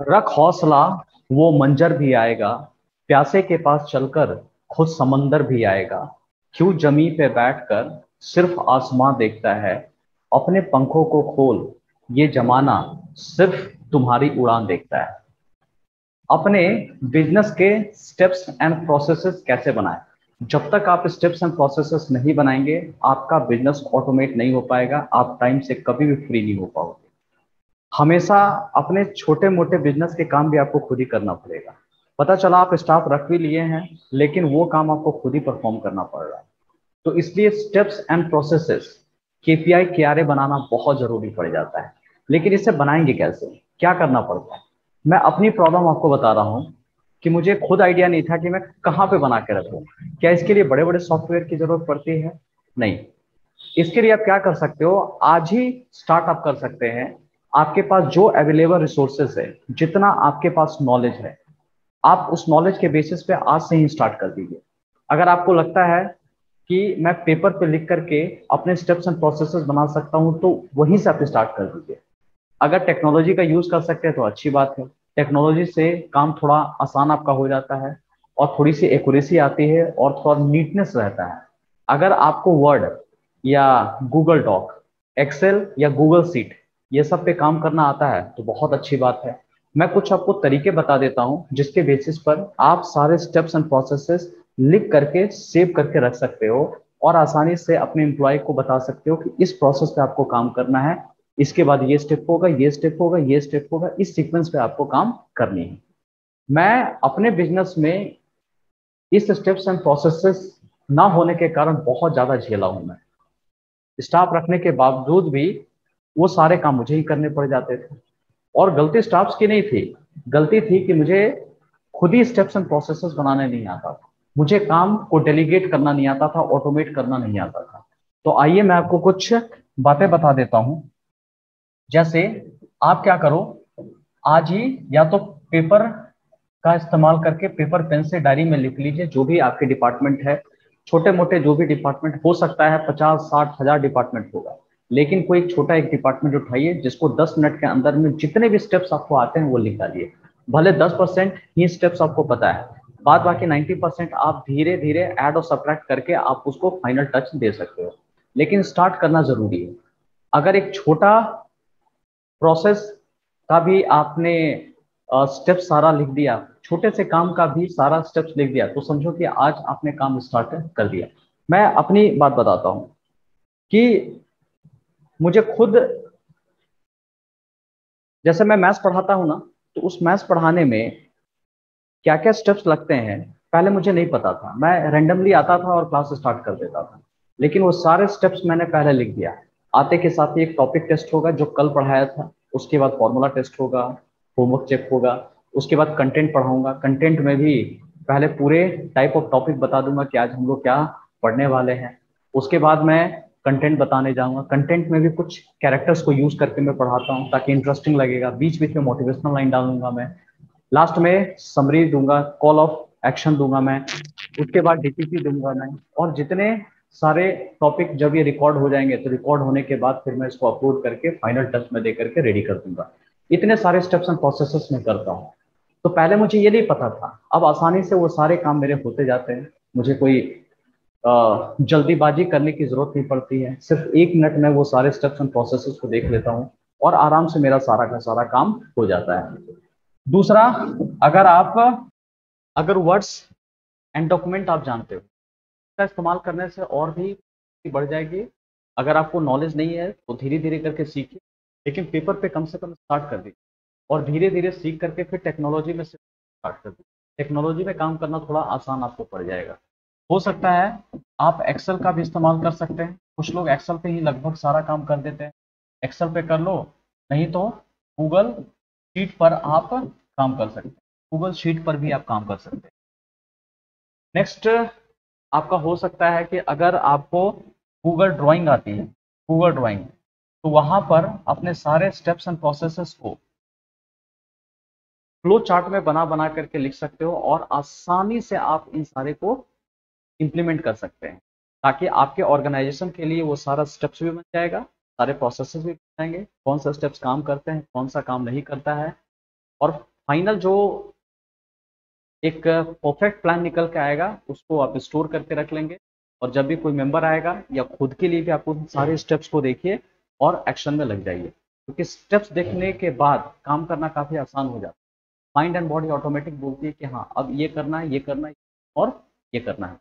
रख हौसला, वो मंजर भी आएगा। प्यासे के पास चलकर खुद समंदर भी आएगा। क्यों जमी पे बैठकर सिर्फ आसमां देखता है। अपने पंखों को खोल, ये जमाना सिर्फ तुम्हारी उड़ान देखता है। अपने बिजनेस के स्टेप्स एंड प्रोसेसेस कैसे बनाएं। जब तक आप स्टेप्स एंड प्रोसेसेस नहीं बनाएंगे, आपका बिजनेस ऑटोमेट नहीं हो पाएगा, आप टाइम से कभी भी फ्री नहीं हो पाओगे। हमेशा अपने छोटे मोटे बिजनेस के काम भी आपको खुद ही करना पड़ेगा। पता चला आप स्टाफ रख भी लिए हैं, लेकिन वो काम आपको खुद ही परफॉर्म करना पड़ रहा है। तो इसलिए steps and processes, KPI KRA बनाना बहुत जरूरी पड़ जाता है। लेकिन इसे बनाएंगे कैसे, क्या करना पड़ता है। मैं अपनी प्रॉब्लम आपको बता रहा हूँ कि मुझे खुद आइडिया नहीं था कि मैं कहाँ पे बना के रखूँ। क्या इसके लिए बड़े बड़े सॉफ्टवेयर की जरूरत पड़ती है? नहीं। इसके लिए आप क्या कर सकते हो, आज ही स्टार्टअप कर सकते हैं। आपके पास जो अवेलेबल रिसोर्सेज है, जितना आपके पास नॉलेज है, आप उस नॉलेज के बेसिस पे आज से ही स्टार्ट कर दीजिए। अगर आपको लगता है कि मैं पेपर पे लिख करके अपने स्टेप्स एंड प्रोसेसेस बना सकता हूं, तो वहीं से आप स्टार्ट कर दीजिए। अगर टेक्नोलॉजी का यूज कर सकते हैं तो अच्छी बात है। टेक्नोलॉजी से काम थोड़ा आसान आपका हो जाता है, और थोड़ी सी एक्यूरेसी आती है, और थोड़ा नीटनेस रहता है। अगर आपको वर्ड या गूगल डॉक, एक्सेल या गूगल सीट, ये सब पे काम करना आता है तो बहुत अच्छी बात है। मैं कुछ आपको तरीके बता देता हूं जिसके बेसिस पर आप सारे स्टेप्स एंड प्रोसेसेस लिख करके सेव करके रख सकते हो, और आसानी से अपने एम्प्लॉय को बता सकते हो कि इस प्रोसेस पे आपको काम करना है, इसके बाद ये स्टेप होगा, ये स्टेप होगा, ये स्टेप होगा, इस सीक्वेंस पे आपको काम करनी है। मैं अपने बिजनेस में इस स्टेप्स एंड प्रोसेसेस ना होने के कारण बहुत ज्यादा झेला हूं मैं। स्टाफ रखने के बावजूद भी वो सारे काम मुझे ही करने पड़ जाते थे। और गलती स्टाफ्स की नहीं थी, गलती थी कि मुझे खुद ही स्टेप्स एंड प्रोसेसेस बनाने नहीं आता था। मुझे काम को डेलीगेट करना नहीं आता था, ऑटोमेट करना नहीं आता था। तो आइए मैं आपको कुछ बातें बता देता हूं। जैसे आप क्या करो, आज ही या तो पेपर का इस्तेमाल करके पेपर पेन से डायरी में लिख लीजिए जो भी आपके डिपार्टमेंट है। छोटे मोटे जो भी डिपार्टमेंट हो सकता है, 50 60 हजार डिपार्टमेंट होगा, लेकिन कोई एक छोटा एक डिपार्टमेंट उठाइए जिसको 10 मिनट के अंदर में जितने भी स्टेप्स आपको आते हैं वो लिख डालिए। भले 10% ही स्टेप्स आपको पता है, बाद बाकी 90% आप धीरे धीरे ऐड और सब्ट्रैक्ट करके आप उसको फाइनल टच दे सकते हो। लेकिन स्टार्ट करना जरूरी है। अगर एक छोटा प्रोसेस का भी आपने स्टेप सारा लिख दिया, छोटे से काम का भी सारा स्टेप्स लिख दिया, तो समझो कि आज आपने काम स्टार्ट कर दिया। मैं अपनी बात बताता हूँ कि मुझे खुद, जैसे मैं मैथ्स पढ़ाता हूँ ना, तो उस मैथ्स पढ़ाने में क्या क्या स्टेप्स लगते हैं पहले मुझे नहीं पता था। मैं रेंडमली आता था और क्लास स्टार्ट कर देता था। लेकिन वो सारे स्टेप्स मैंने पहले लिख दिया। आते के साथ ही एक टॉपिक टेस्ट होगा जो कल पढ़ाया था, उसके बाद फॉर्मूला टेस्ट होगा, होमवर्क चेक होगा, उसके बाद कंटेंट पढ़ाऊंगा। कंटेंट में भी पहले पूरे टाइप ऑफ टॉपिक बता दूंगा कि आज हम लोग क्या पढ़ने वाले हैं। उसके बाद मैं कंटेंट बताने जाऊंगा। कंटेंट में भी कुछ कैरेक्टर्स को यूज करके मैं पढ़ाता हूँ ताकि इंटरेस्टिंग लगेगा। बीच बीच में मोटिवेशनल लाइन डालूंगा मैं। लास्ट में समरी दूंगा, कॉल ऑफ एक्शन दूंगा मैं। उसके बाद डीपीपी दूंगा मैं। और जितने सारे टॉपिक जब ये रिकॉर्ड हो जाएंगे, तो रिकॉर्ड होने के बाद फिर मैं इसको अपलोड करके फाइनल टच में दे करके रेडी कर दूंगा। इतने सारे स्टेप्स एंड प्रोसेसेस में करता हूँ। तो पहले मुझे ये नहीं पता था, अब आसानी से वो सारे काम मेरे होते जाते हैं। मुझे कोई जल्दीबाजी करने की जरूरत नहीं पड़ती है। सिर्फ 1 मिनट में वो सारे स्टेप्स एंड प्रोसेसेस को देख लेता हूँ, और आराम से मेरा सारा का सारा काम हो जाता है। दूसरा, अगर आप, अगर वर्ड्स एंड डॉक्यूमेंट आप जानते हो, इसका इस्तेमाल करने से और भी बढ़ जाएगी। अगर आपको नॉलेज नहीं है तो धीरे धीरे करके सीखिए, लेकिन पेपर पे कम से कम स्टार्ट कर दीजिए। और धीरे धीरे सीख करके फिर टेक्नोलॉजी में स्टार्ट कर दीजिए। टेक्नोलॉजी में काम करना थोड़ा आसान आपको पड़ जाएगा। हो सकता है आप एक्सेल का भी इस्तेमाल कर सकते हैं। कुछ लोग एक्सेल पे ही लगभग सारा काम कर देते हैं। एक्सेल पे कर लो, नहीं तो गूगल शीट पर आप काम कर सकते हैं। गूगल शीट पर भी आप काम कर सकते हैं। नेक्स्ट आपका हो सकता है कि अगर आपको गूगल ड्राइंग आती है, गूगल ड्राइंग, तो वहां पर अपने सारे स्टेप्स एंड प्रोसेसेस को फ्लो चार्ट में बना बना करके लिख सकते हो, और आसानी से आप इन सारे को इंप्लीमेंट कर सकते हैं। ताकि आपके ऑर्गेनाइजेशन के लिए वो सारा स्टेप्स भी बन जाएगा, सारे प्रोसेसेस भी बन जाएंगे, कौन सा स्टेप्स काम करते हैं, कौन सा काम नहीं करता है। और फाइनल जो एक परफेक्ट प्लान निकल के आएगा उसको आप स्टोर करके रख लेंगे, और जब भी कोई मेंबर आएगा या खुद के लिए भी आप उन सारे स्टेप्स को देखिए और एक्शन में लग जाइए, क्योंकि स्टेप्स देखने के बाद काम करना काफ़ी आसान हो जाता है। माइंड एंड बॉडी ऑटोमेटिक बोलती है कि हाँ अब ये करना है, ये करना है और ये करना है।